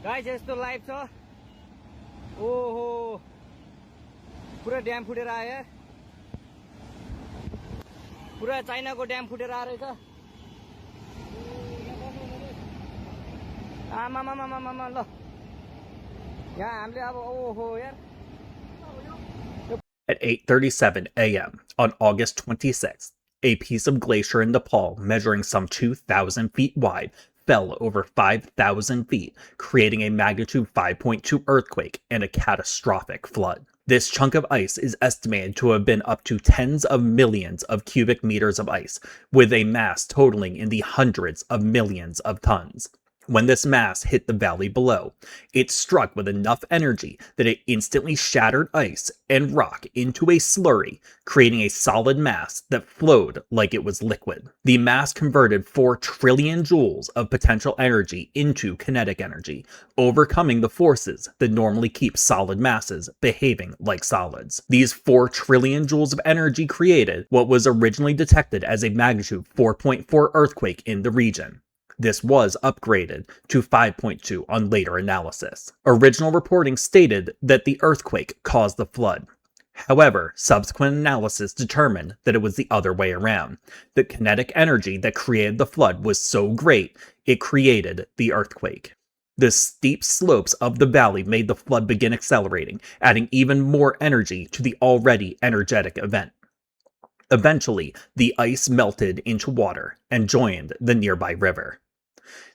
Guys यस्तो live छ ओहो पुरा ड्याम फुटेर आयो यार पुरा चाइनाको ड्याम फुटेर आएर छ आमामामामामा ल यहाँ हामीले अब ओहो यार At 8:37 a.m. on August 26th, a piece of glacier in Nepal measuring some 2,000 feet wide fell over 5,000 feet, creating a magnitude 5.2 earthquake and a catastrophic flood. This chunk of ice is estimated to have been up to tens of millions of cubic meters of ice, with a mass totaling in the hundreds of millions of tons. When this mass hit the valley below, it struck with enough energy that it instantly shattered ice and rock into a slurry, creating a solid mass that flowed like it was liquid. The mass converted 4 trillion joules of potential energy into kinetic energy, overcoming the forces that normally keep solid masses behaving like solids. These 4 trillion joules of energy created what was originally detected as a magnitude 4.4 earthquake in the region. This was upgraded to 5.2 on later analysis. Original reporting stated that the earthquake caused the flood. However, subsequent analysis determined that it was the other way around. The kinetic energy that created the flood was so great, it created the earthquake. The steep slopes of the valley made the flood begin accelerating, adding even more energy to the already energetic event. Eventually, the ice melted into water and joined the nearby river.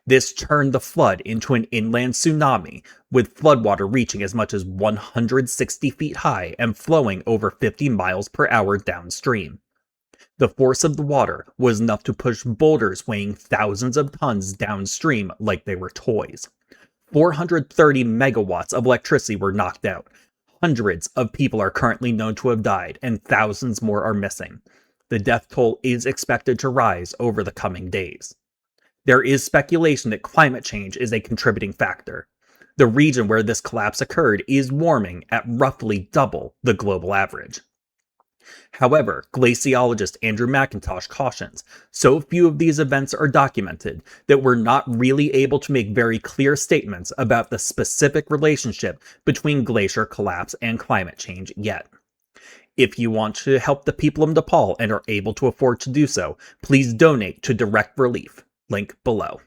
This turned the flood into an inland tsunami, with floodwater reaching as much as 160 feet high and flowing over 50 miles per hour downstream. The force of the water was enough to push boulders weighing thousands of tons downstream like they were toys. 430 megawatts of electricity were knocked out. Hundreds of people are currently known to have died, and thousands more are missing. The death toll is expected to rise over the coming days. There is speculation that climate change is a contributing factor. The region where this collapse occurred is warming at roughly double the global average. However, glaciologist Andrew McIntosh cautions, so few of these events are documented that we're not really able to make very clear statements about the specific relationship between glacier collapse and climate change yet. If you want to help the people of Nepal and are able to afford to do so, please donate to Direct Relief. Link below.